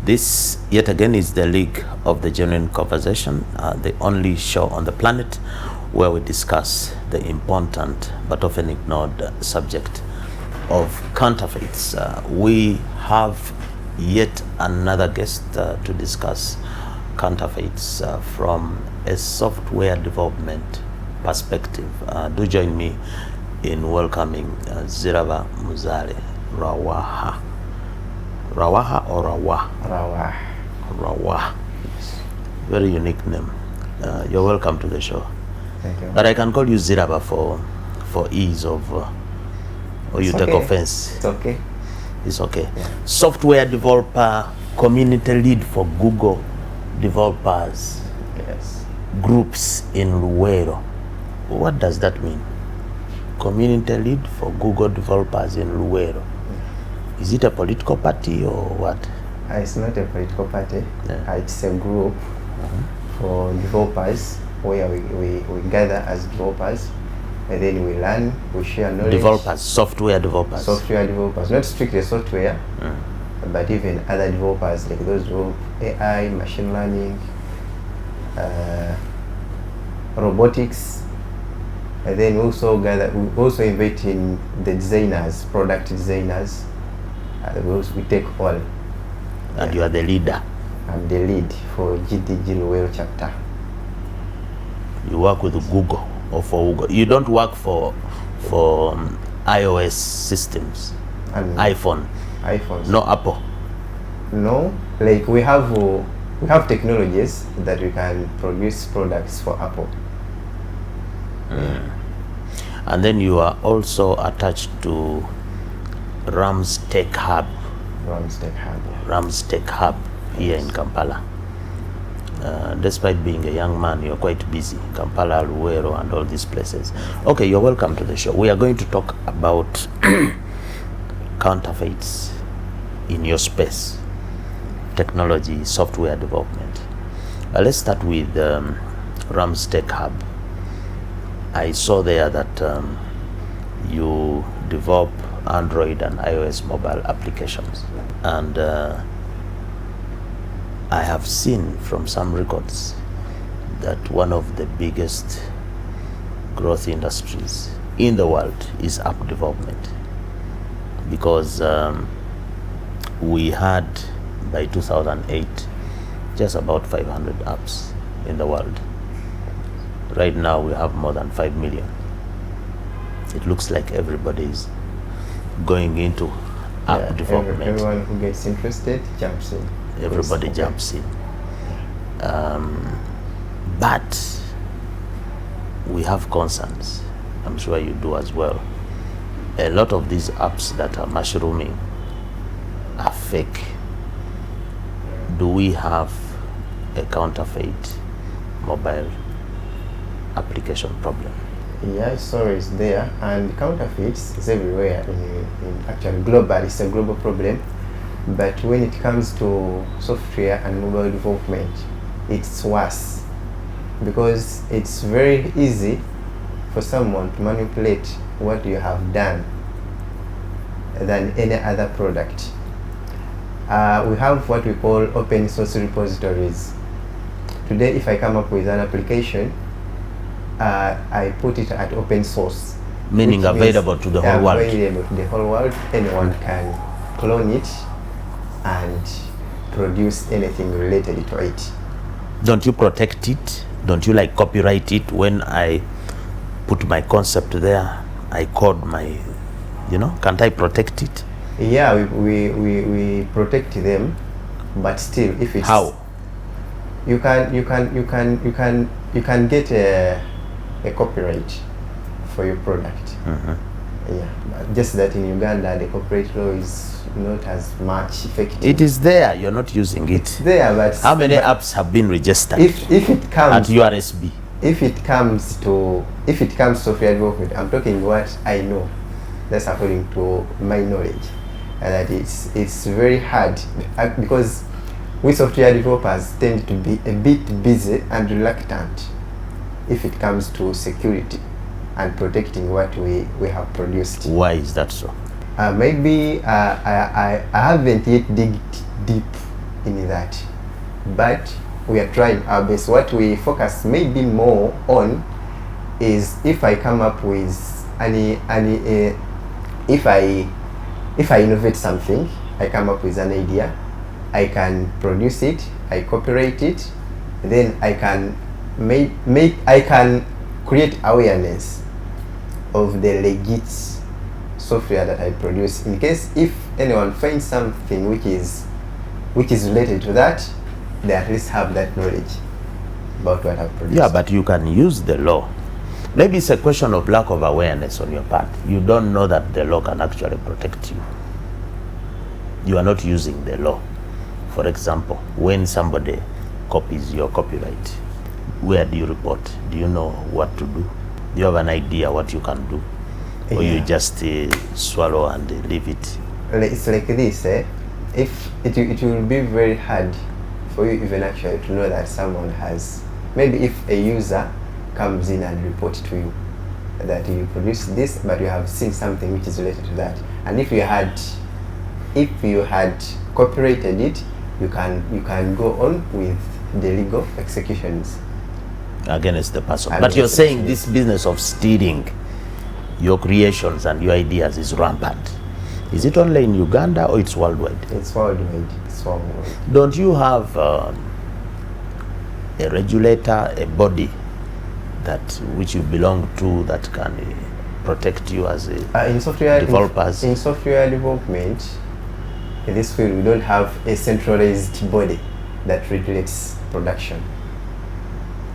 This, yet again, is the League of the Genuine Conversation, the only show on the planet where we discuss the important but often ignored subject of counterfeits. We have yet another guest to discuss counterfeits from a software development perspective. Do join me in welcoming Zirabamuzale, Rawaha. Rawaha or Rawaha? Rawaha. Rawaha. Yes. Very unique name. You're welcome to the show. Thank you. But I can call you Ziraba for ease of, or you take offense. It's okay. It's okay. Yeah. Software developer, community lead for Google developers. Yes. Groups in Luwero. What does that mean? Community lead for Google developers in Luwero. Is it a political party or what? It's not a political party. Yeah. It's a group for developers where we gather as developers, and then we learn, we share knowledge. Developers, software developers. Software developers, not strictly software, but even other developers like those who AI, machine learning, robotics, and then we also gather. We also invite in the designers, product designers. We take all. And you are the leader. I'm the lead for GDG Luwero chapter. You work with Google or for Google. You don't work for iOS systems, And iPhones. No Apple. No, like we have technologies that we can produce products for Apple. And then you are also attached to Rumz Tech Hub. Rumz Tech Hub. Rumz Tech Hub here in Kampala. Despite being a young man, you're quite busy. Kampala, Luwero, and all these places. Okay, you're welcome to the show. We are going to talk about counterfeits in your space, technology, software development. Let's start with Rumz Tech Hub. I saw there that you develop Android and iOS mobile applications, and I have seen from some records that one of the biggest growth industries in the world is app development, because we had by 2008 just about 500 apps in the world. Right now we have more than 5 million. It looks like everybody is going into app development. Everyone who gets interested jumps in. Everybody jumps in. But we have concerns. I'm sure you do as well. A lot of these apps that are mushrooming are fake. Do we have a counterfeit mobile application problem? Yeah, it's always there, and counterfeits is everywhere. In actually global, it's a global problem. But when it comes to software and mobile development, it's worse, because it's very easy for someone to manipulate what you have done than any other product. We have what we call open source repositories. Today, if I come up with an application, I put it at open source. Meaning available to the whole world. Available to the whole world. Anyone can clone it and produce anything related to it. Don't you protect it? Don't you like copyright it? When I put my concept there, I code my, can't I protect it? Yeah, we protect them, but still, if it's how you can get a copyright for your product. Yeah, but just that in Uganda the copyright law is not as much effective. It is there, you're not using it. It's there, but how many apps have been registered if it comes at URSB? If it comes to software development, I'm talking what I know. That's according to my knowledge, and that it's very hard, because we software developers tend to be a bit busy and reluctant if it comes to security and protecting what we have produced. Why is that so? Maybe I haven't yet digged deep in that, but we are trying our best. What we focus maybe more on is if I come up with if I innovate something, I come up with an idea, I can produce it, I copyright it, then I can I can create awareness of the legit software that I produce. In case if anyone finds something which is related to that, they at least have that knowledge about what I've produced. Yeah, but you can use the law. Maybe it's a question of lack of awareness on your part. You don't know that the law can actually protect you. You are not using the law. For example, when somebody copies your copyright, where do you report? Do you know what to do? Do you have an idea what you can do? Or you just swallow and leave it? It's like this, if it will be very hard for you even actually to know that someone has, maybe if a user comes in and reports to you that you produce this, but you have seen something which is related to that, and if you had copyrighted it, you can go on with the legal executions against the person. But you're saying this business of stealing your creations and your ideas is rampant. Is it only in Uganda or it's worldwide? It's worldwide. It's worldwide. Don't you have a regulator, a body that which you belong to that can protect you as a in software developers? In software development, in this field, we don't have a centralized body that regulates production.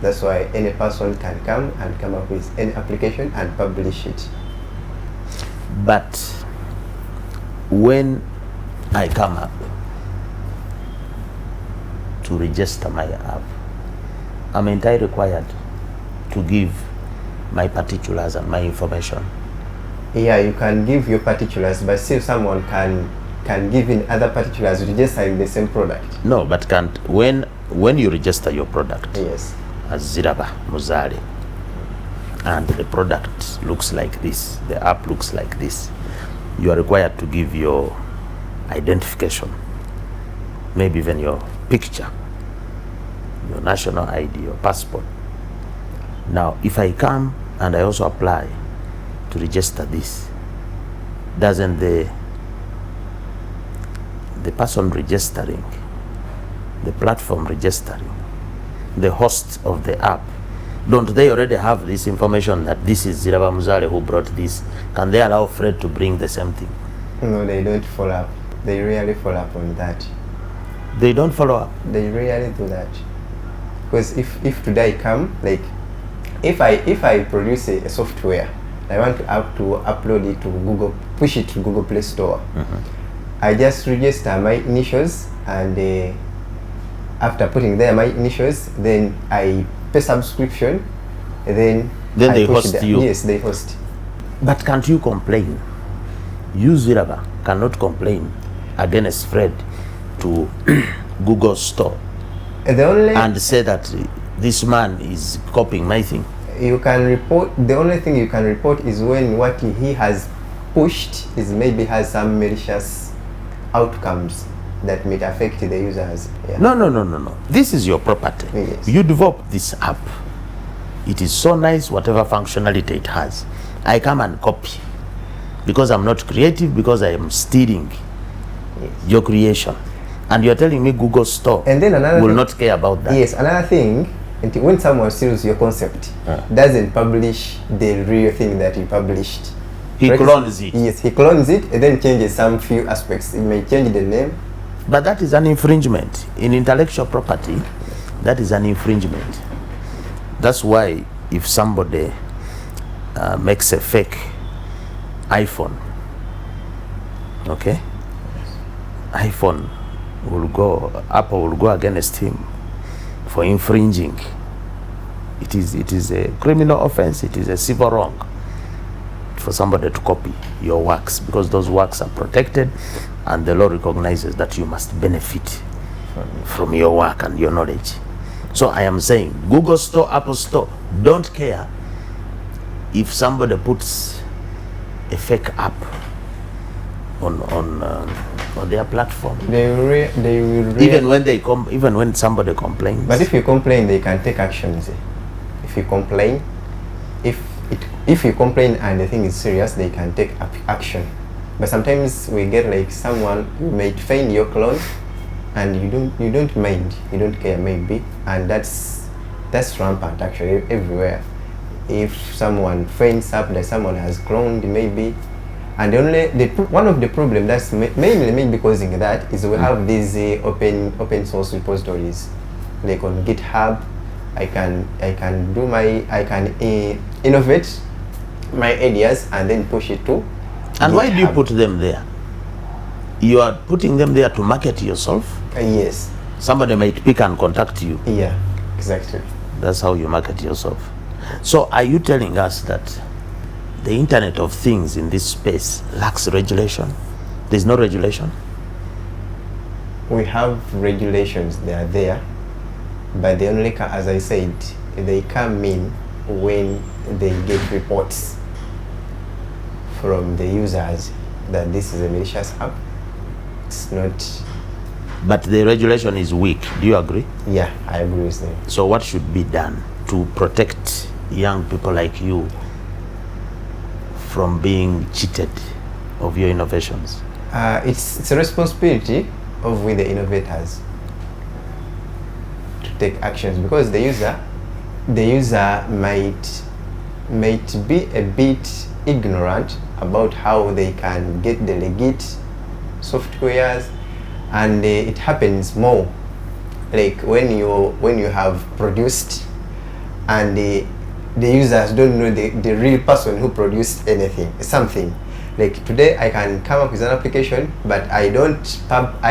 That's why any person can come up with any application and publish it. But when I come up to register my app, am I required to give my particulars and my information? Yeah, you can give your particulars, but still someone can give in other particulars registering the same product. No, but can't when you register your product, yes, as Zirabamuzale, and the product looks like this, the app looks like this, you are required to give your identification, maybe even your picture, your national ID, your passport. Now, if I come and I also apply to register this, doesn't the person registering, the platform registering, the host of the app, don't they already have this information that this is Zirabamuzale who brought this? Can they allow Fred to bring the same thing? No, they don't follow up. They rarely follow up on that. They don't follow up? They rarely do that. Because if today I come, like, if I produce a software, I want to upload it to Google, push it to Google Play Store. I just register my initials, and after putting there my initials, then I pay subscription, and then they host you. Yes, they host. But can't you complain? You, Ziraba, cannot complain against Fred to Google Store and say that this man is copying my thing. You can report. The only thing you can report is when what he has pushed is maybe has some malicious outcomes that may affect the users. Yeah. No. This is your property. Yes. You develop this app. It is so nice, whatever functionality it has. I come and copy because I'm not creative, because I am stealing your creation. And you're telling me Google Store and then will not care about that. Yes, another thing, when someone steals your concept, doesn't publish the real thing that he published. He clones it. Yes, he clones it and then changes some few aspects. He may change the name. But that is an infringement. In intellectual property, that is an infringement. That's why if somebody makes a fake iPhone, okay, iPhone will go, Apple will go against him for infringing. It is a criminal offense. It is a civil wrong for somebody to copy your works, because those works are protected and the law recognizes that you must benefit from your work and your knowledge. So I am saying Google Store, Apple Store don't care if somebody puts a fake app on or their platform? They will Even when they even when somebody complains. But if you complain, they can take actions. If you complain, if you complain and the thing is serious, they can take action. But sometimes we get like someone who might find your clone, and you don't mind, you don't care maybe, and that's rampant actually everywhere. If someone finds up that someone has cloned maybe, and one of the problem that's mainly causing that is we have these open source repositories, like on GitHub. I can innovate my ideas and then push it to And GitHub. why do you put them there? You are putting them there to market yourself? Yes. Somebody might pick and contact you. Yeah, exactly. That's how you market yourself. So are you telling us that the Internet of Things in this space lacks regulation? There's no regulation? We have regulations, they are there, but they only, as I said, they come in when they get reports from the users that this is a malicious app. It's not. But the regulation is weak. Do you agree? Yeah, I agree with them. So what should be done to protect young people like you from being cheated of your innovations? It's a responsibility of we the innovators to take actions, because the user might be a bit ignorant about how they can get the legit softwares, and it happens more like when you have produced and the users don't know the real person who produced something. Like today I can come up with an application, but I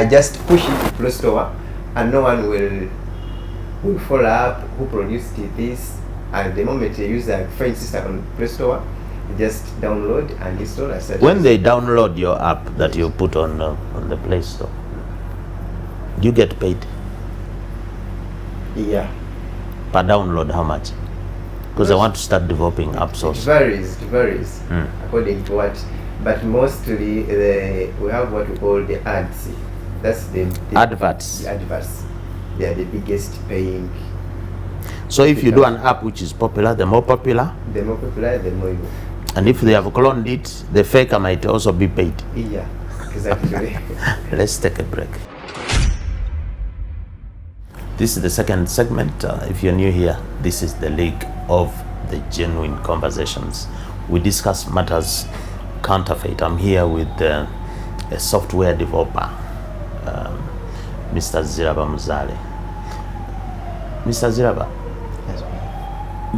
just push it to Play Store, and no one will follow up who produced this. And the moment the user finds it on Play Store, you just download and install. When they download your app that you put on the Play Store, you get paid? Yeah. Per download, how much? Because I want to start developing app source. It varies according to what. But mostly we have what we call the ads. That's the adverts. The adverts. They are the biggest paying. So if you do an app which is popular, the more popular, the more you. And if they have cloned it, the faker might also be paid. Yeah, exactly. Let's take a break. This is the second segment. If you're new here, this is the League of the Genuine Conversations. We discuss matters counterfeit. I'm here with a software developer, Mr. Zirabamuzale. Mr. Ziraba, Yes,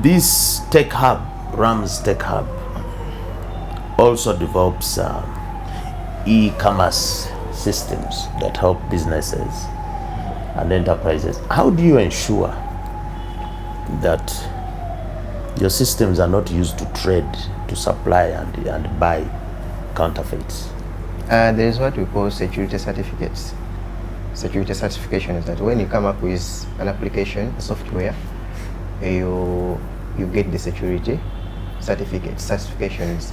this tech hub, Rumz Tech Hub, also develops e-commerce systems that help businesses and enterprises. How do you ensure that your systems are not used to trade, to supply and buy counterfeits? there is what we call security certificates. Security certification is that when you come up with an application, a software, you get the security certifications,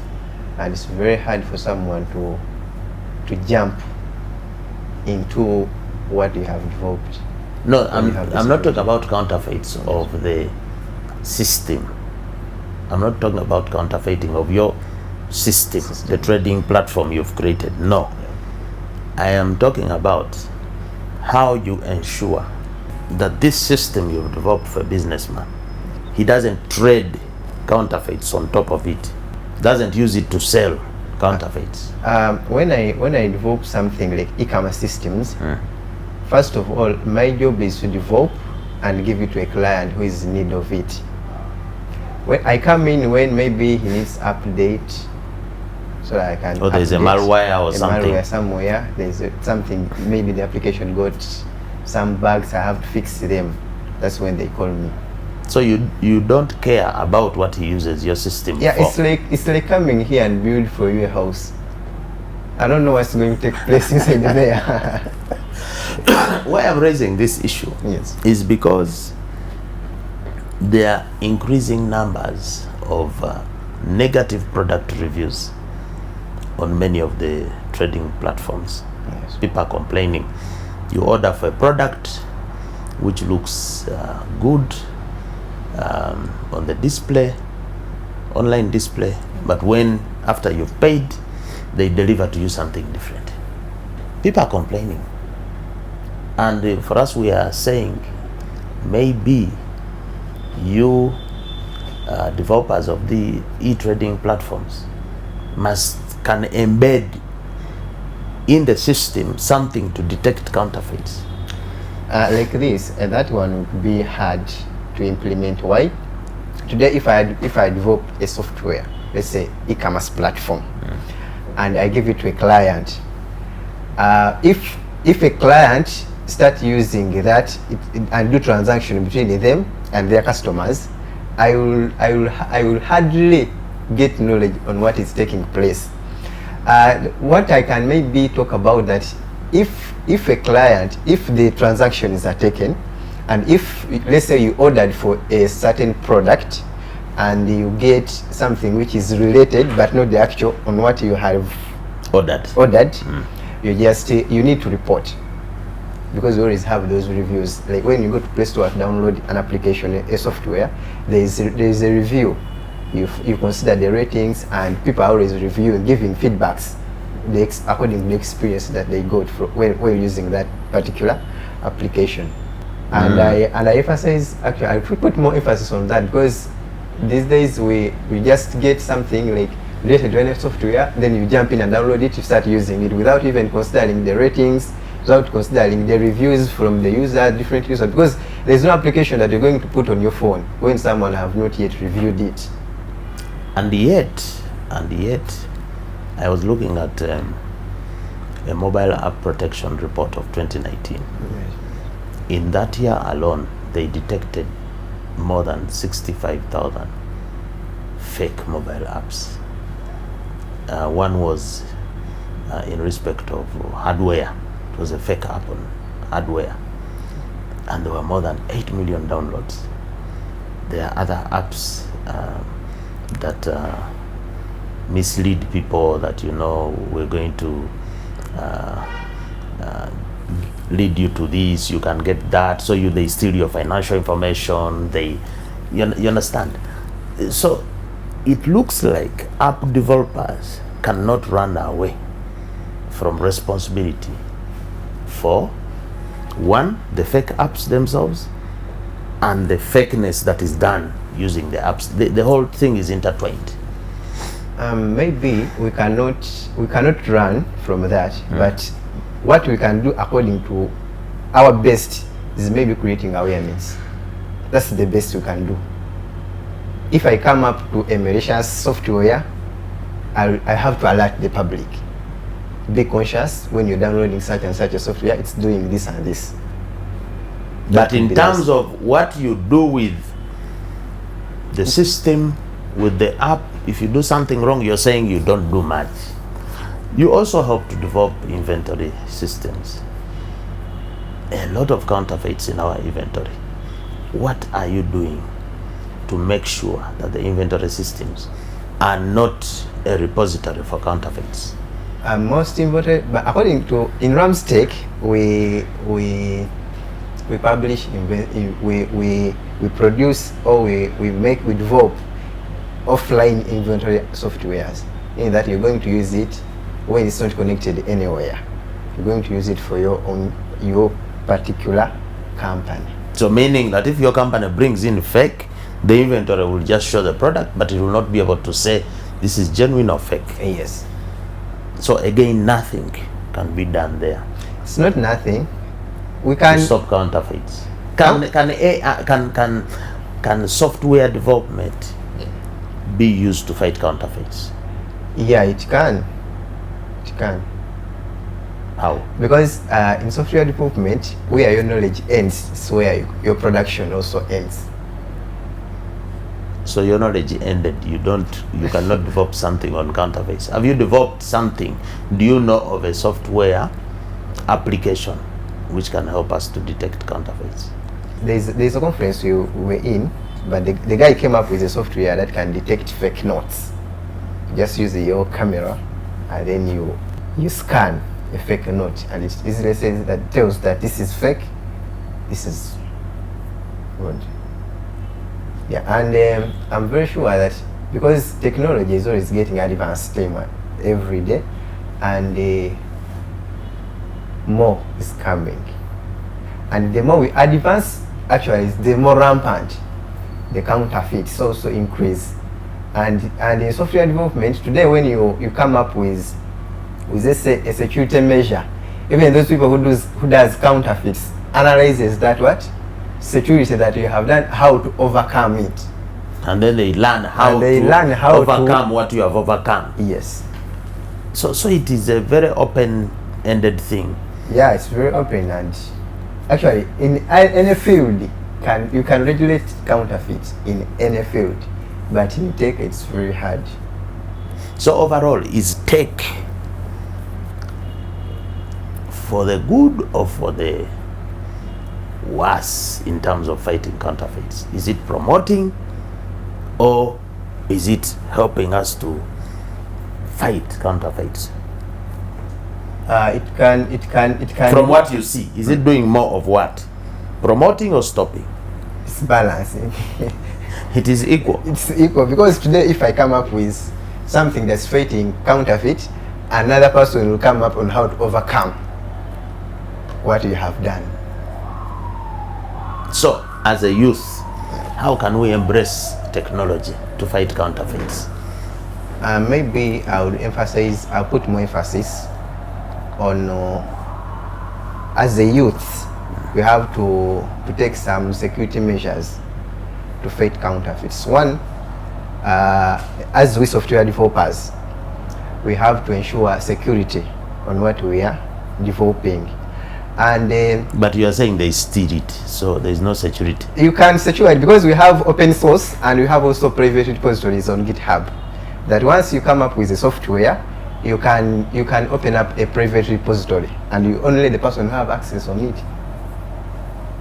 and it's very hard for someone to jump into what you have developed. No, I'm not talking about counterfeits of the system. I'm not talking about counterfeiting of your system, the trading platform you've created. No. I am talking about how you ensure that this system you've developed for a businessman, he doesn't trade counterfeits on top of it, doesn't use it to sell counterfeits. When I develop something like e-commerce systems, first of all, my job is to develop and give it to a client who is in need of it. When I come in when maybe he needs update, so I can. Or there's a malware or something. Malware somewhere. There's something. Maybe the application got some bugs. I have to fix them. That's when they call me. So you don't care about what he uses your system for? It's like coming here and build for you a house. I don't know what's going to take place inside there. Why I'm raising this issue is because there are increasing numbers of negative product reviews on many of the trading platforms. Yes. People are complaining. You order for a product which looks good on the display, online display, but when after you've paid, they deliver to you something different. People are complaining. And for us, we are saying maybe you developers of the e-trading platforms can embed in the system something to detect counterfeits. Like this, that one would be hard to implement. Why? Today, if I develop a software, let's say e-commerce platform, and I give it to a client, if a client start using that and do transaction between them and their customers, I will hardly get knowledge on what is taking place. What I can maybe talk about that, if the transactions are taken, and if let's say you ordered for a certain product and you get something which is related but not the actual on what you have ordered, you need to report, because we always have those reviews. Like when you go to Play Store and download an application, a software, there is a review. You consider the ratings, and people are always reviewing, giving feedbacks according to the experience that they got when using that particular application. And I emphasize, actually I put more emphasis on that, because these days we just get something like related to any software, then you jump in and download it, you start using it without even considering the ratings, without considering the reviews from the user, different users, because there's no application that you're going to put on your phone when someone have not yet reviewed it. And yet, I was looking at a mobile app protection report of 2019. Yes. In that year alone, they detected more than 65,000 fake mobile apps. One was in respect of hardware. It was a fake app on hardware, and there were more than 8 million downloads. There are other apps that mislead people that, we're going to lead you to this, you can get that, so they steal your financial information, you understand. So it looks like app developers cannot run away from responsibility for, one, the fake apps themselves, and the fakeness that is done using the apps. The whole thing is intertwined. Maybe we cannot run from that, but what we can do according to our best is maybe creating awareness. That's the best we can do. If I come up to a malicious software, I have to alert the public. Be conscious when you're downloading such and such a software, it's doing this and this. But in terms of what you do with the system, with the app, if you do something wrong, you're saying you don't do much. You also help to develop inventory systems. A lot of counterfeits in our inventory. What are you doing to make sure that the inventory systems are not a repository for counterfeits? Most important, but according to in Rumz Tech, we publish, we produce, or we develop offline inventory softwares, in that you're going to use it when it's not connected anywhere. You're going to use it for your particular company. So meaning that if your company brings in fake, the inventory will just show the product, but it will not be able to say this is genuine or fake. Yes. So again, nothing can be done there. It's not nothing. We can stop counterfeits. Can software development be used to fight counterfeits? Yeah, it can. It can. How? Because in software development, where your knowledge ends is where your production also ends. So your knowledge ended. You cannot develop something on counterfeits. Have you developed something? Do you know of a software application which can help us to detect counterfeits? There's a conference we were in, but the guy came up with a software that can detect fake notes. You just use your camera and then you scan a fake note, and it easily says that, tells that this is fake, this is good. Yeah, and I'm very sure that because technology is always getting advanced every day, and more is coming, and the more we advance, actually, the more rampant the counterfeits also increase. And in software development today, when you come up with let's say a security measure, even those people who does counterfeits analyzes that what security that you have done, how to overcome it, and then they learn how to overcome what you have overcome. Yes. So it is a very open-ended thing. Yeah, it's very open, and actually in any field you can regulate counterfeits in any field, but in tech it's very hard. So overall, is tech for the good or for the worse in terms of fighting counterfeits? Is it promoting, or is it helping us to fight counterfeits? It can. From what you see, is it doing more of what? Promoting or stopping? It's balancing. It is equal. It's equal, because today if I come up with something that's fighting counterfeit, another person will come up on how to overcome what you have done. So, as a youth, how can we embrace technology to fight counterfeits? Maybe I'll put more emphasis on, as a youth, we have to take some security measures to fight counterfeits. One, as we software developers, we have to ensure security on what we are developing. And but you are saying they steal it, so there is no security. You can secure it because we have open source, and we have also private repositories on GitHub. That once you come up with a software, you can open up a private repository, and only the person who have access on it.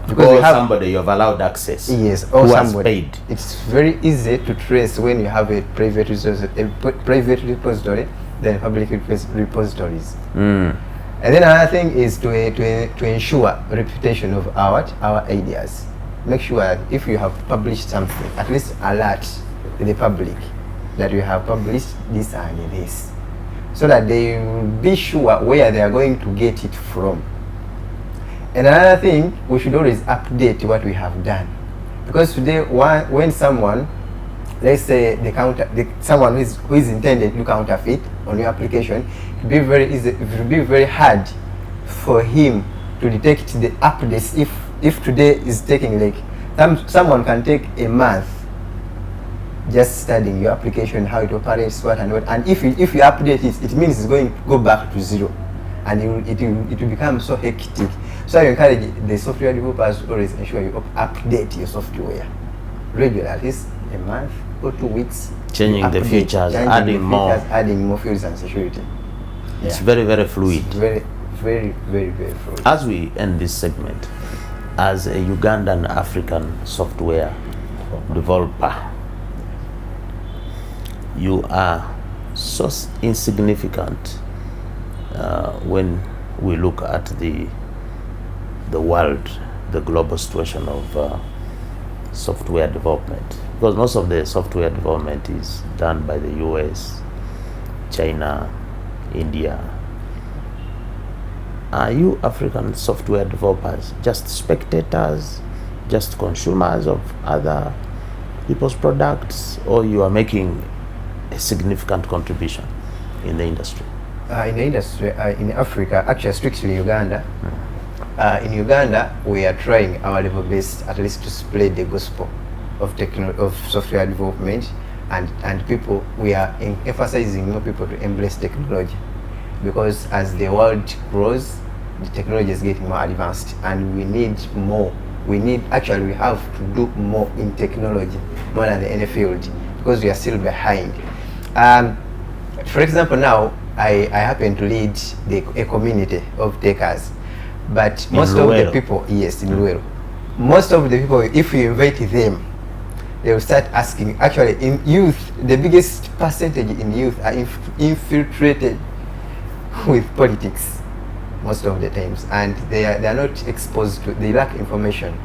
Because or somebody you have allowed access. Yes, or who somebody. Has paid. It's very easy to trace when you have a private repository than public repositories. And then another thing is to ensure reputation of our ideas. Make sure that if you have published something, at least alert the public that you have published this and this, so that they will be sure where they are going to get it from. And another thing, we should always update what we have done, because today when someone, let's say someone who is intended to counterfeit on your application, it will be very hard for him to detect the updates. If today is taking, like, someone can take a month just studying your application, how it operates, what and what, and if you update it, it means it's going to go back to zero, and it will become so hectic. So I encourage the software developers to always ensure you update your software regularly, at least a month or 2 weeks. Changing the features, adding more fields and security. It's very, very fluid. It's very, very, very, very fluid. As we end this segment, as a Ugandan African software developer, you are so insignificant when we look at the world, the global situation of software development, because most of the software development is done by the US, China, India. Are you African software developers just spectators, just consumers of other people's products, or you are making a significant contribution in the industry? In the industry, in Africa, actually strictly Uganda, in Uganda, we are trying our level best, at least, to spread the gospel of software development, and people. We are emphasizing more people to embrace technology, because as the world grows, the technology is getting more advanced, and we need more. We have to do more in technology, more than any field, because we are still behind. For example, now I happen to lead a community of takers. But most of the people, yes, in Luero, most of the people, if you invite them, they will start asking. Actually, in youth, the biggest percentage in youth are infiltrated with politics. most of the times, and they are not exposed to, they lack information.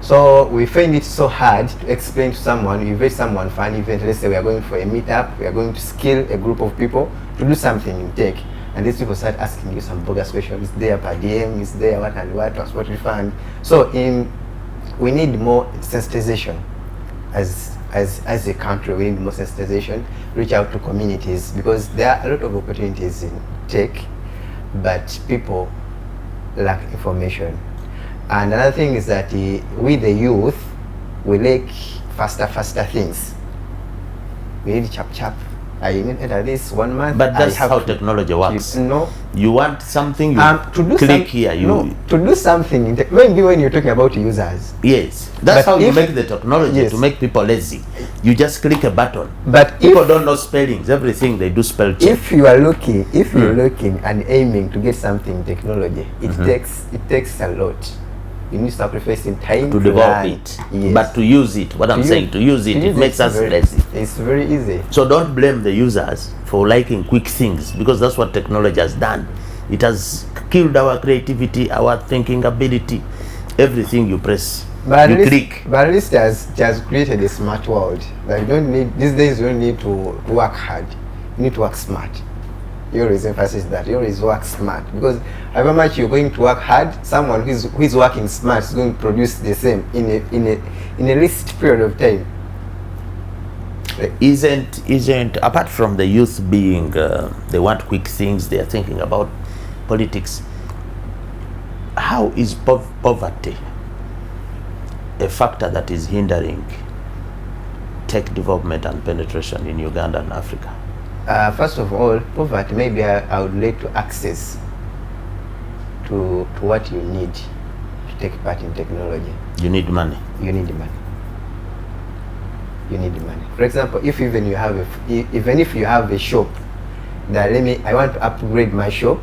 So we find it so hard to explain to someone. You invite someone for an event, let's say we are going for a meetup, we are going to skill a group of people to do something in tech, and these people start asking you some bogus questions. Is there per diem? Is there what and what? Transport refund? So we need more sensitization as a country. We need more sensitization, reach out to communities, because there are a lot of opportunities in tech, but people lack information. And another thing is that we the youth, we like faster things. We need chap. I need at least 1 month. But that's how technology works. No. You want something, you to do click here. To do something, maybe when you're talking about users. Yes, that's how you make the technology to make people lazy. You just click a button. But people don't know spellings. Everything they do spell check. If you are looking, you're looking and aiming to get something technology, it takes a lot. You need to sacrifice in time to develop it, but to use it, to use it, it makes us lazy. It's very easy. So don't blame the users for liking quick things, because that's what technology has done. It has killed our creativity, our thinking ability. Everything you press, you click. But at least it has created a smart world. Like you don't need, these days you don't need to work hard. You need to work smart. You always emphasize that. You always work smart, because however much you're going to work hard, someone who is working smart is going to produce the same in a least period of time. Isn't apart from the youth being they want quick things, they are thinking about politics. How is poverty a factor that is hindering tech development and penetration in Uganda and Africa? First of all, poverty, maybe I would like to access to what you need to take part in technology. You need money. You need money. You need money. For example, even if you have a shop, that I want to upgrade my shop,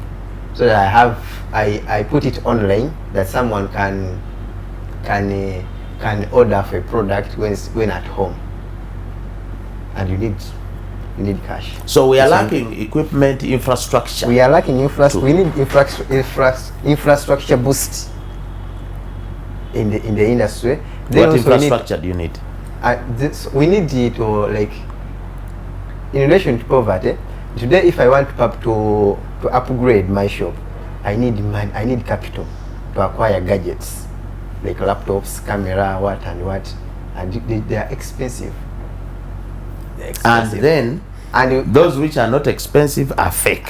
so that I put it online, that someone can order for a product when at home, and you need cash. So we are lacking equipment, infrastructure. We are lacking infrastructure. We need infrastructure boost in the industry. What infrastructure do you need? We need it to, like, in relation to poverty. Today, if I want to upgrade my shop, I need money. I need capital to acquire gadgets like laptops, camera, what, and they are expensive. And then those which are not expensive are fake.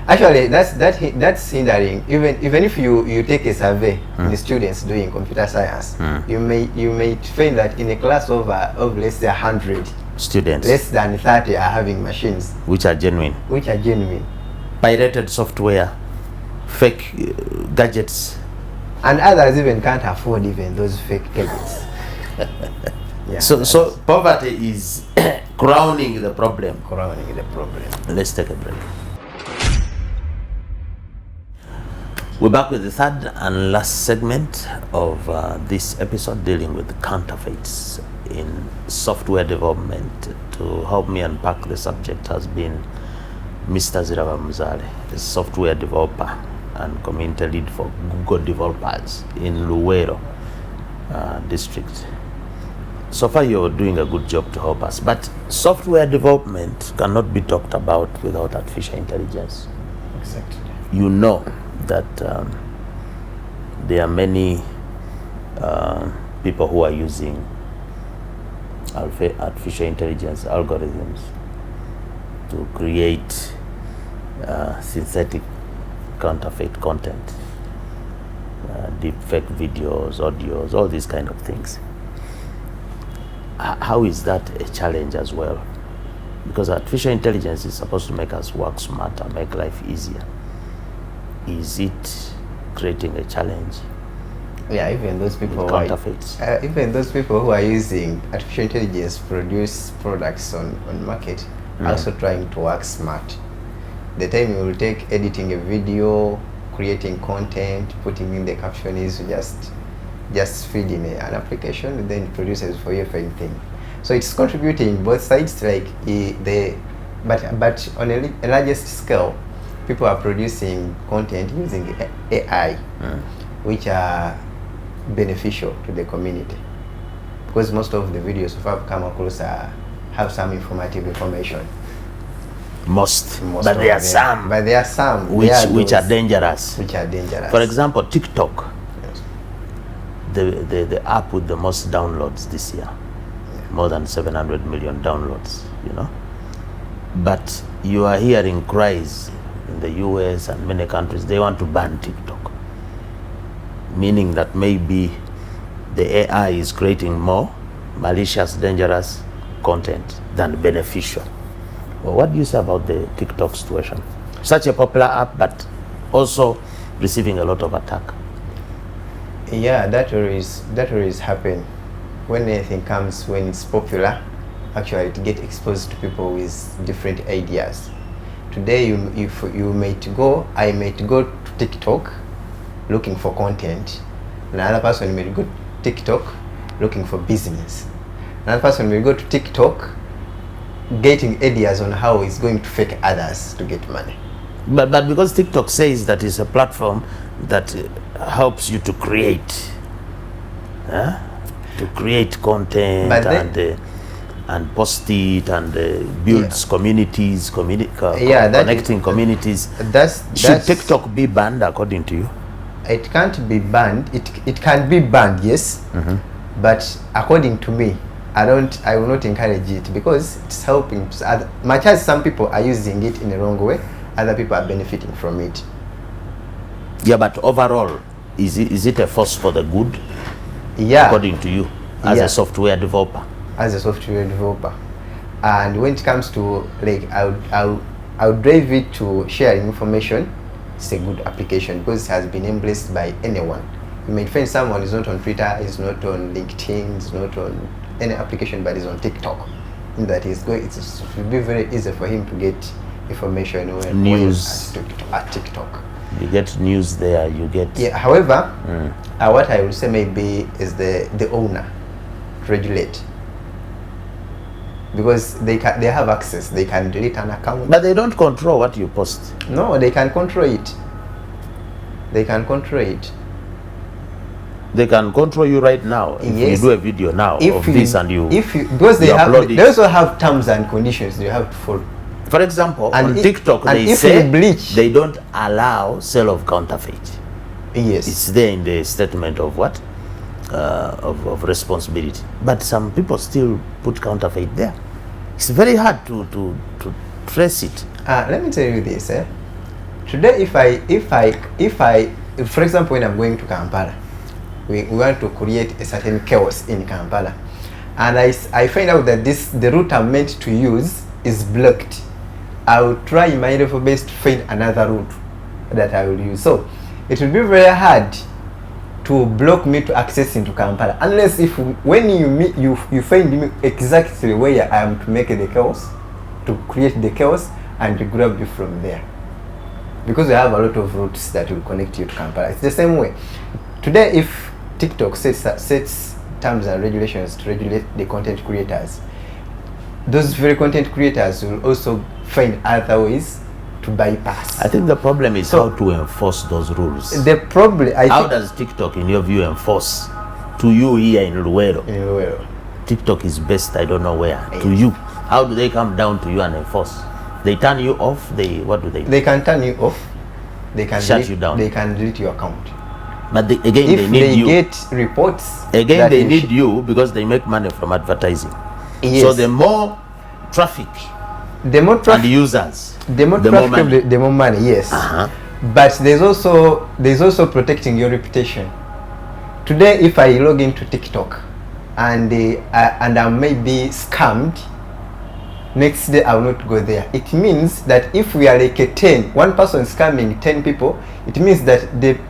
Actually, that's hindering. Even if you take a survey in the students doing computer science, you may find that in a class of let's say 100 students, less than 30 are having machines which are genuine. Pirated software, fake gadgets, and others even can't afford even those fake gadgets. Yeah, so poverty is crowning the problem. Let's take a break. We're back with the third and last segment of this episode, dealing with counterfeits in software development. To help me unpack the subject has been Mr. Zirabamuzale, a software developer and community lead for Google developers in Luwero district. So far you're doing a good job to help us, but software development cannot be talked about without artificial intelligence. Exactly. You know that there are many people who are using artificial intelligence algorithms to create synthetic counterfeit content, deep fake videos, audios, all these kind of things. How is that a challenge as well? Because artificial intelligence is supposed to make us work smarter, make life easier. Is it creating a challenge? Yeah, even those people who are using artificial intelligence to produce products on market are also trying to work smart. The time it will take editing a video, creating content, putting in the caption is just feed in an application, and then it produces for you a thing. So it's contributing both sides, like but on a largest scale, people are producing content using AI, which are beneficial to the community, because most of the videos I've come across have some informative information. Most Most but of there are them. some But there are some which those are dangerous. Which are dangerous. For example, TikTok, Yes. the app with the most downloads this year, more than 700 million downloads, you know. But you are hearing cries in the US and many countries, they want to ban TikTok, meaning that maybe the AI is creating more malicious, dangerous content than beneficial. Well, what do you say about the TikTok situation? Such a popular app, but also receiving a lot of attack. Yeah, that always happen. When anything comes, when it's popular, actually it get exposed to people with different ideas. Today, I might go to TikTok looking for content. Another person may go to TikTok looking for business. Another person may go to TikTok getting ideas on how he's going to fake others to get money. But because TikTok says that it's a platform that helps you to create, content and post it and builds communities, connecting communities. Should TikTok be banned according to you? It can't be banned. It can be banned, yes. But according to me, I will not encourage it, because it's helping much as some people are using it in the wrong way, other people are benefiting from it. Yeah, but overall, is it a force for the good? Yeah. According to you, as a software developer? As a software developer. And when it comes to, like, I would drive it to sharing information. It's a good application because it has been embraced by anyone. You may find someone is not on Twitter, is not on LinkedIn, is not on any application, but is on TikTok. In that it will be very easy for him to get information news at TikTok. You get news there, you get... Yeah, however, what I would say maybe is the owner to regulate. Because they have access, they can delete an account. But they don't control what you post. No, they can control it. They can control it. They can control you right now. If you do a video now of this and because they also have terms and conditions you have to follow. For example, on TikTok they say they don't allow sale of counterfeit. Yes. It's there in the statement of what? Of responsibility. But some people still put counterfeit there. It's very hard to trace it. Let me tell you this. Today, if I, for example, when I'm going to Kampala, we want to create a certain chaos in Kampala, and I find out that the route I'm meant to use is blocked. I will try my level best to find another route that I will use. So it will be very hard to block me to access into Kampala, unless when you meet you find me exactly where I am to make the chaos, to create the chaos and to grab you from there, because we have a lot of routes that will connect you to Kampala. It's the same way. Today, if TikTok sets terms and regulations to regulate the content creators, those very content creators will also find other ways to bypass. I think the problem is how to enforce those rules. The problem, how does TikTok, in your view, enforce to you here in Luwero? In Luwero, TikTok is best, I don't know where. To you, how do they come down to you and enforce? They turn you off. What do they do? They can turn you off. They can shut you down. They can delete your account. But they need you. If they get reports, again they need you because they make money from advertising. Yes. So the more traffic, and users, the more traffic, the more money. Yes. But there's also protecting your reputation. Today, if I log into TikTok and I may be scammed, next day I will not go there. It means that if we are like one person scamming 10 people, it means that the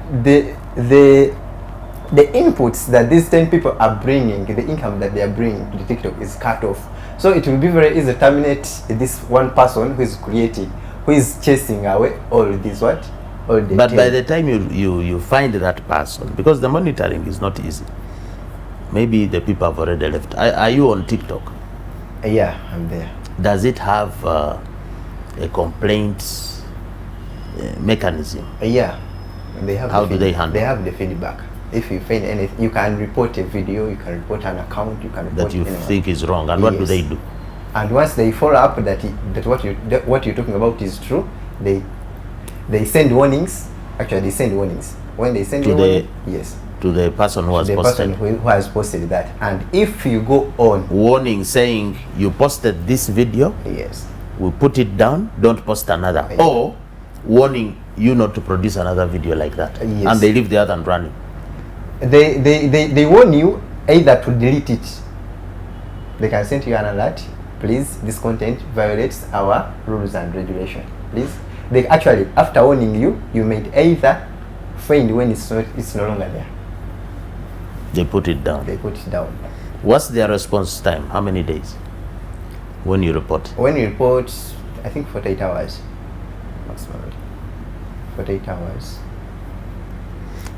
inputs that these 10 people are bringing, the income that they are bringing to the TikTok is cut off. So it will be very easy to terminate this one person who is creating, who is chasing away all this all the But by the time you find that person, because the monitoring is not easy, maybe the people have already left. Are you on TikTok? Yeah, I'm there. Does it have a complaint mechanism? Yeah, they have. How do they handle? They have the feedback. If you find anything, you can report a video, you can report an account, you can report That you anyone. think is wrong, and what do they do? And once they follow up that what you're talking about is true, they send warnings. Actually, they send warnings. When they send yes, to the person who has the posted. person who has posted that. And if you go on warning saying you posted this video, yes, we put it down, don't post another. Yeah. Or warning you not to produce another video like that. Yes. And they leave the other and running. They warn you either to delete it. They can send you an alert. Please, this content violates our rules and regulation. Please. They actually, after warning you, you may either find when it's no longer there. They put it down. They put it down. What's their response time? How many days? When you report? When you report, I think 48 hours. Maximum. 48 hours.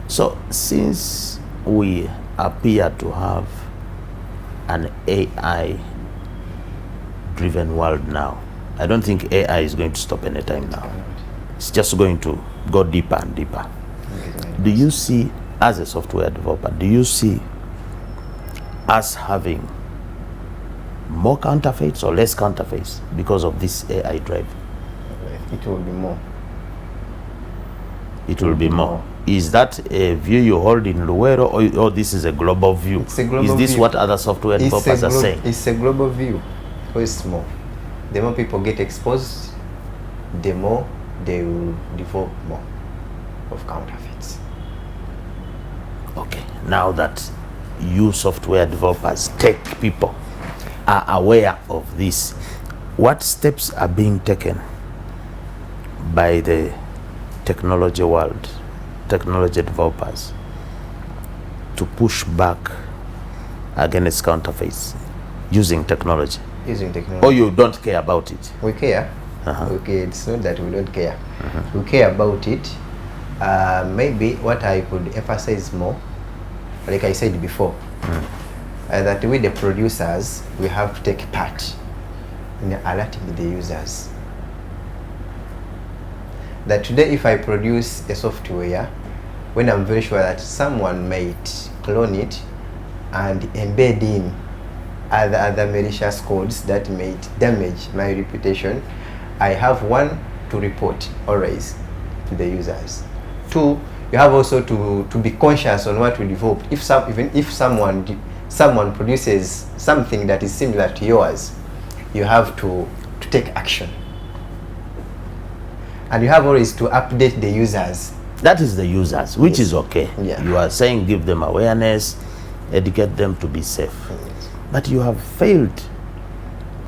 So, since we appear to have an AI-driven world now, I don't think AI is going to stop anytime now. It's just going to go deeper and deeper. Do you see, as a software developer, do you see us having more counterfeits or less counterfeits because of this AI drive? It will be more. It will be more. Is that a view you hold in Luwero, or this is a global view? It's a global Is this view. what other software developers are saying? It's a global view. It's more. The more people get exposed, the more they will develop more of counterfeits. Okay, now that you software developers, tech people are aware of this, what steps are being taken by the technology world, technology developers, to push back against counterfeits using technology? Using technology. Or you don't care about it? We care. Okay, it's not that we don't care. We care about it. Maybe what I could emphasize more, like I said before, that we, the producers, we have to take part in alerting the users. That today, if I produce a software, when I'm very sure that someone might clone it and embed in other malicious codes that may damage my reputation, I have one, to report always to the users. Two, you have also to be conscious on what we develop. Even if someone produces something that is similar to yours, you have to take action. And you have always to update the users. That is the users, which is okay. Yeah. You are saying give them awareness, educate them to be safe. But you have failed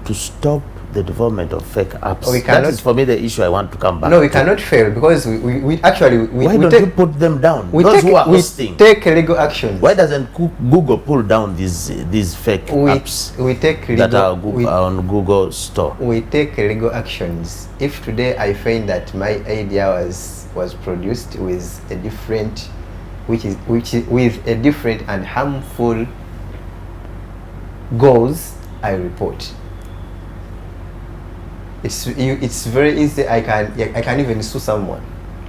to stop the development of fake apps. That is, for me, the issue I want to come back to. No, we to. cannot fail, because we actually... Why don't you put them down? Those who are hosting. We take legal actions. Why doesn't Google pull down these fake apps we take legal, that are on Google Store? We take legal actions. If today I find that my idea was produced with a different, with a different and harmful goals, I report. It's very easy. I can even sue someone.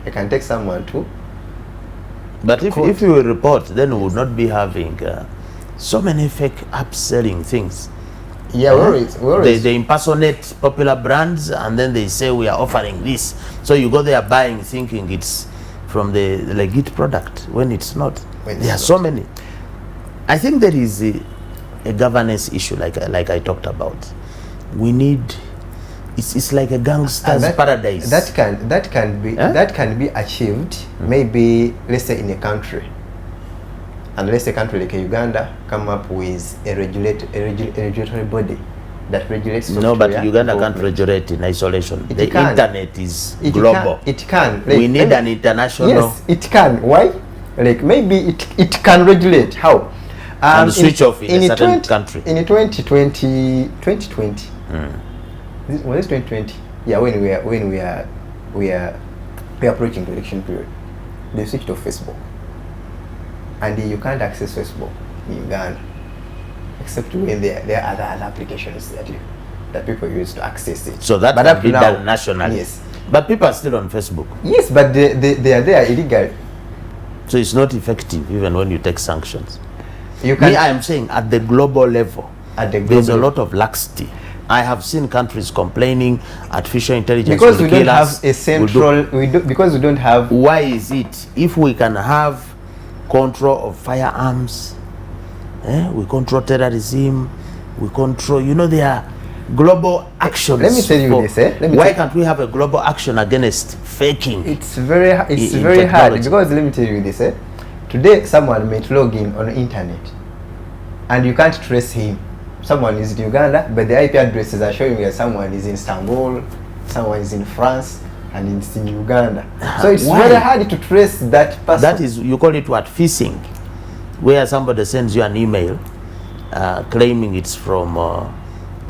I can take someone to. But if you report, then we would not be having so many fake apps selling things. Yeah, they impersonate popular brands, and then they say we are offering this. So you go there buying, thinking it's from the legit product, when it's not. There are so many. I think there is a governance issue, like I talked about. We need. It's like a gangster's paradise. That can be achieved. Maybe, let's say, in a country, and let's say a country like Uganda come up with a regulatory body that regulates software. No, but Uganda can't regulate in isolation. The internet is global. It can. We need an international. Yes, it can. Why? Like, maybe it can regulate. How? And switch off in a certain country. In 2020. Was it 2020? Yeah, when we are approaching the election period, they switched off Facebook, and you can't access Facebook in Uganda except when there are other applications that people use to access it. So that can be done nationally. Yes. But people are still on Facebook. Yes, but they are there illegal. So it's not effective even when you take sanctions. You can. Me, I am saying at the global level, there's a lot of laxity. I have seen countries complaining artificial intelligence because will we don't kill us, have a central. Because we don't have. Why is it if we can have control of firearms, we control terrorism, we control, there are global actions. Let me tell you this. Why can't we have a global action against faking? It's very hard, because let me tell you this. Today someone might log in on the internet and you can't trace him. Someone is in Uganda, but the IP addresses are showing that someone is in Istanbul, someone is in France, and it's in Uganda. So it's very hard to trace that person. That is, you call it what? Phishing, where somebody sends you an email claiming it's from a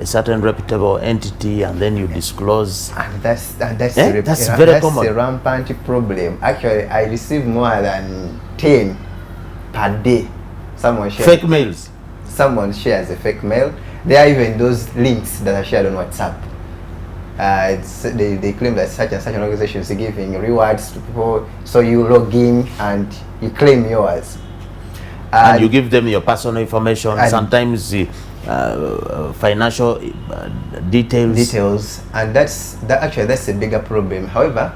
certain reputable entity, and then you disclose. And that's very common. A rampant problem. Actually, I receive more than 10 per day. Fake mails. Someone shares a fake mail. There are even those links that are shared on WhatsApp. They claim that such and such an organization is giving rewards to people, so you log in and you claim yours. And you give them your personal information, sometimes financial details. And that's a bigger problem. However,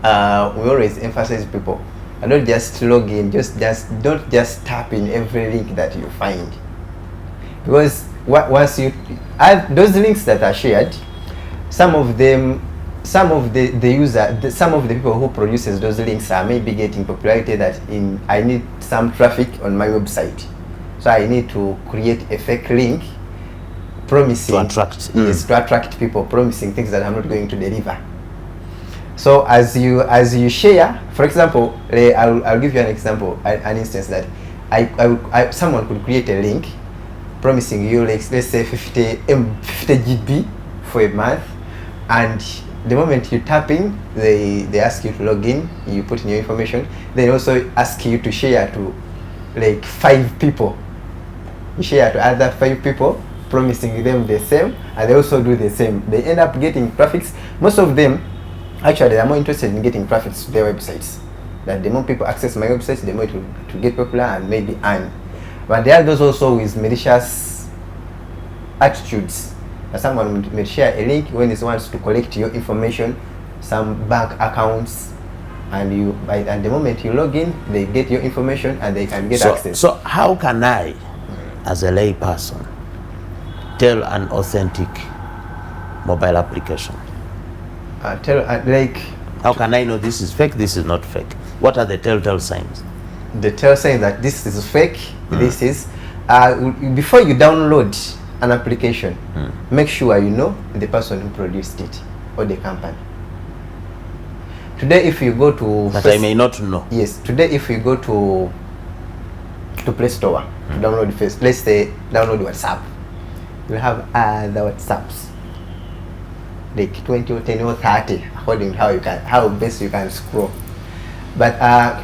we always emphasize people, and don't just log in, don't just tap in every link that you find, because once you add those links that are shared, some of the people who produces those links are maybe getting popularity that I need some traffic on my website, so I need to create a fake link promising to attract people, promising things that I'm not going to deliver. So as you share, for example, I'll give you an example, an instance that someone could create a link promising you, like, let's say 50 GB for a month, and the moment you tap in, they ask you to log in, you put in your information, they also ask you to share to like 5 people. You share to other 5 people, promising them the same, and they also do the same. They end up getting traffics. Most of them, actually, they are more interested in getting traffics to their websites. That the more people access my websites, the more to get popular and maybe earn. But there are those also with malicious attitudes. Someone may share a link when it wants to collect your information, some bank accounts, and the moment you log in, they get your information and they can get access. So how can I, as a lay person, tell an authentic mobile application? How can I know this is fake, this is not fake? What are the telltale signs? The telltale signs that this is fake, this is, before you download an application, make sure you know the person who produced it or the company. Today if you go to... But I may not know. Yes, today if you go to Play Store to download let's say download WhatsApp, you have other WhatsApps, like 20 or 10 or 30, according to how best you can scroll. But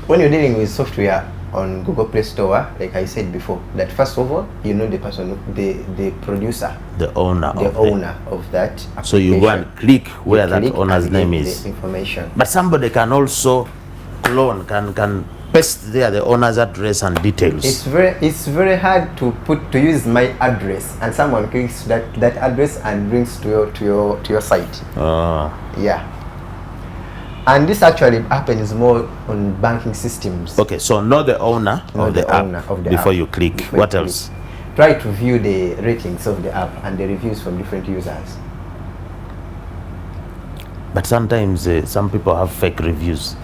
when you're dealing with software on Google Play Store, like I said before, that first of all, you know the person, the producer, the owner of that application. So you go and click where that owner's name is. The information. But somebody can also clone, can paste there the owner's address and details. It's very hard to use my address, and someone clicks that address and brings to your site. Yeah. And this actually happens more on banking systems. Okay, so know the owner of the app before you click. What else? Try to view the ratings of the app and the reviews from different users. But sometimes some people have fake reviews.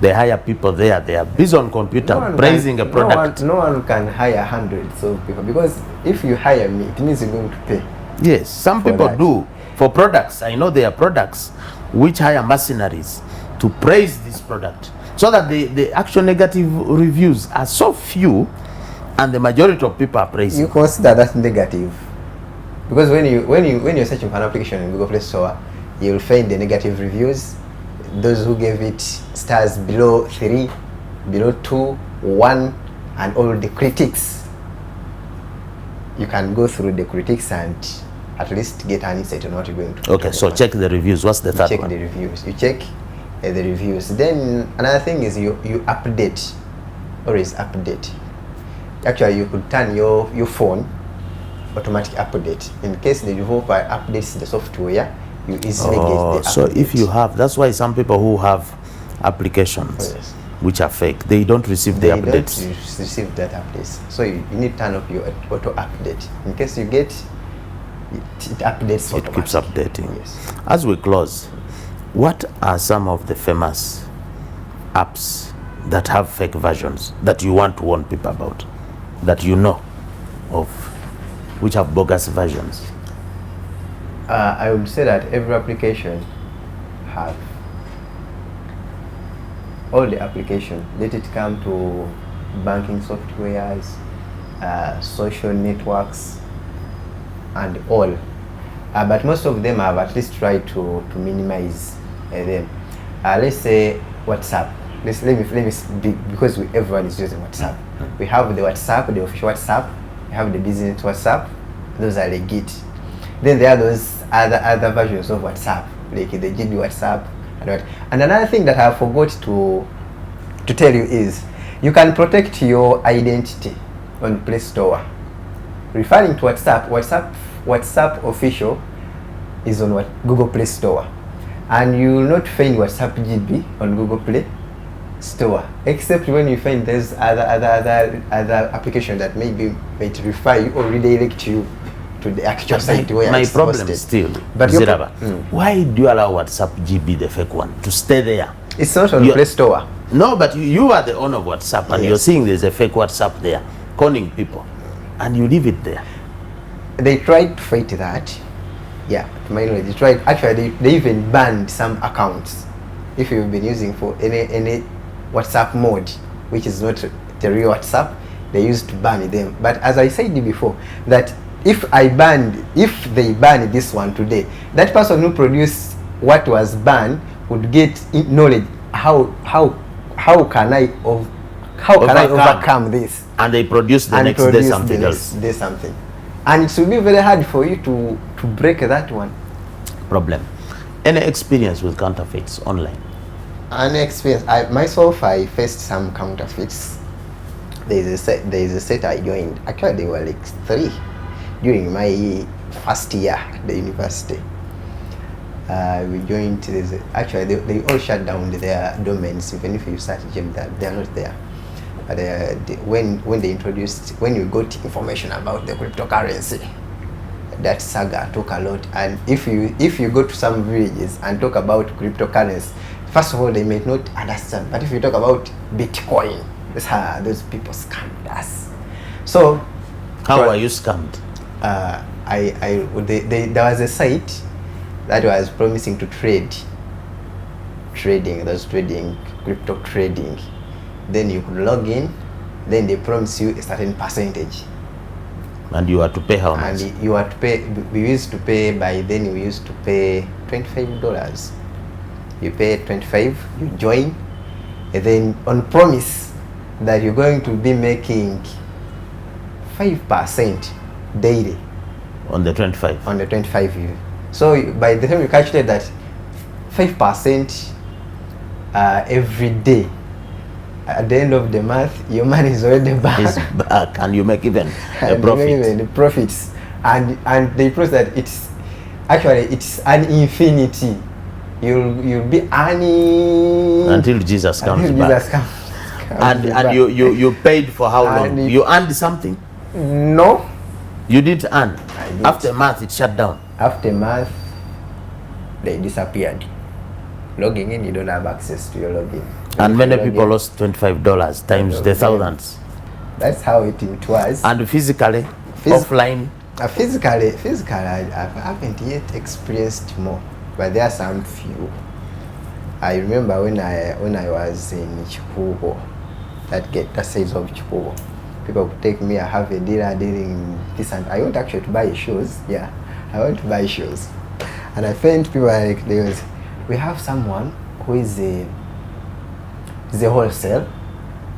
They hire people there, they are busy on computer praising a product. No one can hire hundreds of people, because if you hire me, it means you're going to pay. Yes, some people do. For products, I know there are products which hire mercenaries to praise this product, so that the actual negative reviews are so few and the majority of people are praising. You consider that negative, because when you're searching for an application in Google Play Store, you'll find the negative reviews, those who gave it stars below 3, below 2, 1, and all the critics. You can go through the critics and at least get an insight on what you're going to. Okay, so check the reviews. What's the third check one? the reviews. You check the reviews. Then another thing is you update. Always update. Actually, you could turn your phone automatic update. In case the developer updates the software, you easily get the update. So if you have, that's why some people who have applications which are fake, they don't receive the updates. They don't receive that updates. So you need to turn off your auto update. In case you get it updates automatic. It keeps updating. Yes. As we close, what are some of the famous apps that have fake versions that you want to warn people about, that you know of, which have bogus versions? I would say that every application have, all the application, let it come to banking softwares, social networks, and all. But most of them have at least tried to minimize them. Let's say WhatsApp. Let me speak, because everyone is using WhatsApp. We have the WhatsApp, the official WhatsApp. We have the business WhatsApp. Those are legit. Then there are those other versions of WhatsApp, like the GB WhatsApp. And another thing that I forgot to tell you is you can protect your identity on Play Store. Referring to WhatsApp official is on Google Play Store, and you will not find WhatsApp GB on Google Play Store, except when you find there's other application that might refer you or redirect you to the actual site where my it's problem posted. still, But Ziraba, why do you allow WhatsApp GB, the fake one, to stay there? It's not on Play Store. No, but you are the owner of WhatsApp, and Yes. you're seeing there's a fake WhatsApp there, calling people, and you leave it there. They tried to fight that. Yeah, to my knowledge, they tried. Actually, they even banned some accounts. If you've been using for any WhatsApp mode, which is not the real WhatsApp, they used to ban them. But as I said before, that if they ban this one today, that person who produced what was banned would get knowledge. How can I overcome this? And they produce the next day something else. And it will be very hard for you to break that one. Problem. Any experience with counterfeits online? An experience. I faced some counterfeits. There is a set I joined. Actually, they were like 3 during my first year at the university. We joined. Actually, they all shut down their domains. Even if you search them, they are not there. But when you got information about the cryptocurrency, that saga took a lot. And if you go to some villages and talk about cryptocurrency, first of all, they may not understand. But if you talk about Bitcoin, those people scammed us. So how are you scammed? There was a site that was promising to crypto trading. Then you could log in, then they promise you a certain percentage. And you are to pay how much? And you are to pay, we used to pay $25. You pay 25, you join, and then on promise that you're going to be making 5% daily. On the 25? On the 25. So by the time you calculate that 5% every day, at the end of the month, your money is already back. It's back, and you make even a profit. The profits, and they promise that it's an infinity. You'll be earning until Jesus comes back. And you paid for how long? You earned something? No, you didn't earn. After a month, it shut down. After a month, they disappeared. Logging in, you don't have access to your login. And many people lost $25 times the thousands. That's how it was. And physically, offline? Physically, I haven't yet experienced more, but there are some few. I remember when I was in Chipubo, that size of Chipubo, people would take me. I have a dealer dealing this, and I want actually to buy shoes. Yeah, I want to buy shoes, and I find people like we have someone who is a wholesale,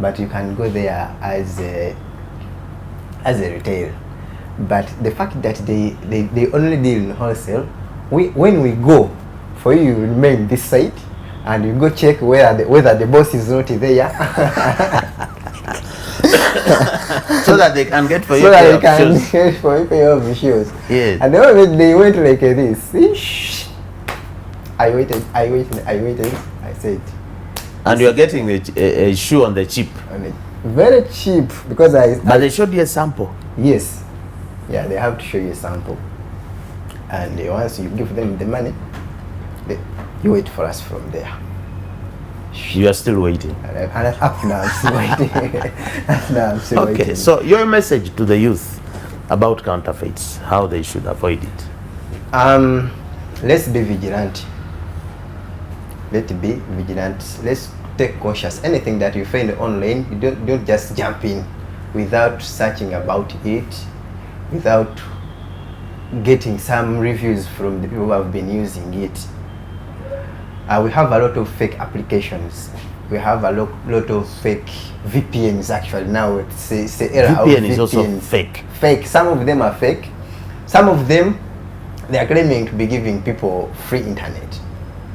but you can go there as a retail. But the fact that they only deal in wholesale, when we go, for you remain this side, and you go check whether the boss is not there. So that they can get for you. So that they can get for you pair of shoes. Yes. And the moment they went like this, I waited. I said. And you are getting a shoe on the cheap. Very cheap, because But they showed you a sample. Yes. Yeah, they have to show you a sample. And once you give them the money, you wait for us from there. You are still waiting. And up now, I'm still waiting. Now I'm still waiting. Okay, so your message to the youth about counterfeits, how they should avoid it. Let's be vigilant. Let's be vigilant. Let's take cautious. Anything that you find online, you don't just jump in without searching about it, without getting some reviews from the people who have been using it. We have a lot of fake applications. We have a lot of fake VPNs actually now. It's the era of VPN VPNs. Is also fake. Fake. Some of them are fake. Some of them, they are claiming to be giving people free internet,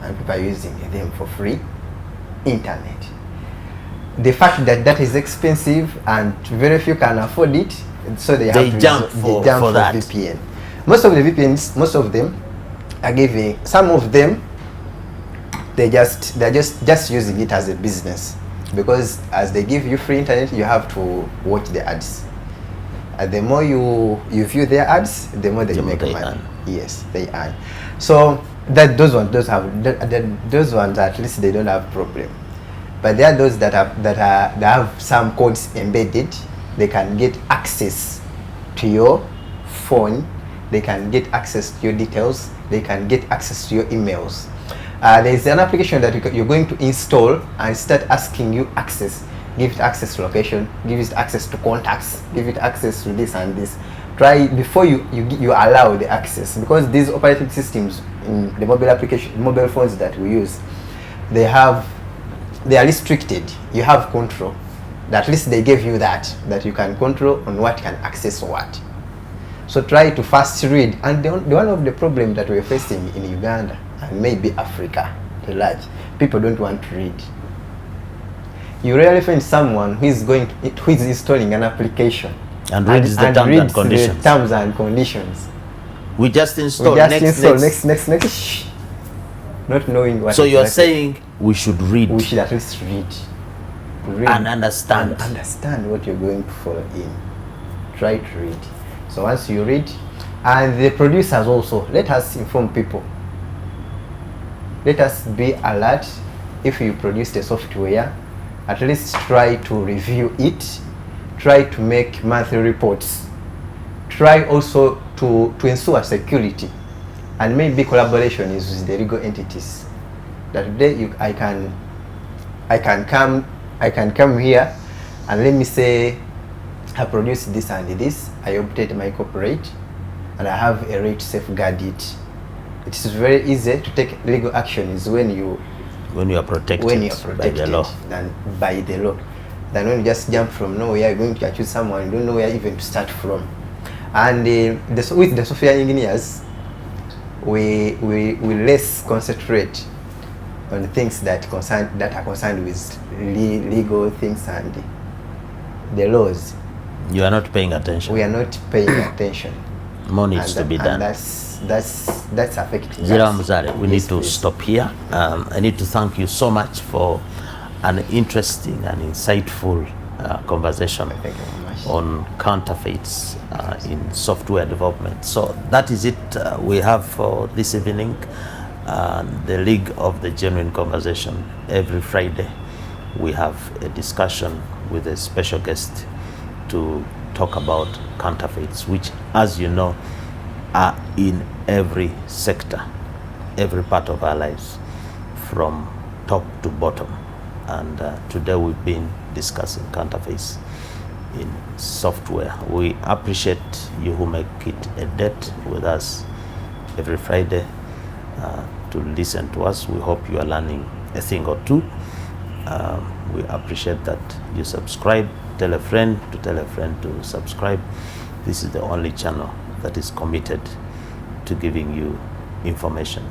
and people are using them for free internet. The fact that that is expensive and very few can afford it, so they jump for that. VPN. Most of the VPNs, most of them are giving. Some of them, they're just using it as a business, because as they give you free internet, you have to watch the ads. And the more you view their ads, the more they make money. Earn. Yes, they earn. So that those ones at least they don't have problem. But there are those that have some codes embedded. They can get access to your phone. They can get access to your details. They can get access to your emails. There's an application that you're going to install and start asking you access. Give it access to location, give it access to contacts, give it access to this and this. Try before you allow the access, because these operating systems in the mobile phones that we use, they are restricted. You have control. At least they gave you that you can control on what can access what. So try to first read. And one of the problems that we're facing in Uganda and maybe Africa at large, people don't want to read. You rarely find someone who is installing an application and reads the terms and conditions. We just install. Next. Not knowing what. So you're saying we should read. We should at least read and understand. And understand what you're going to follow in. Try to read. So once you read, and the producers also, let us inform people. Let us be alert. If you produce the software, at least try to review it. Try to make monthly reports. Try also to ensure security, and maybe collaboration is with the legal entities. That today I can come here and let me say I produced this and this. I update my copyright, and I have a right to safeguard it. It is very easy to take legal action is when you are protected by the law. Then when you just jump from nowhere, you're going to accuse someone, you don't know where even to start from. And with the software engineers, we less concentrate on things that are concerned with legal things and the laws. You are not paying attention. We are not paying attention. More needs to be done. That's affecting Zirabamuzale, we need to stop here. I need to thank you so much for an interesting and insightful conversation on counterfeits in software development. So that is it we have for this evening. The League of the Genuine Conversation. Every Friday we have a discussion with a special guest to talk about counterfeits, which, as you know, are in every sector, every part of our lives, from top to bottom. And today we've been discussing counterfeits in software. We appreciate you who make it a date with us every Friday to listen to us. We hope you are learning a thing or two. We appreciate that you subscribe. Tell a friend to subscribe, This is the only channel that is committed to giving you information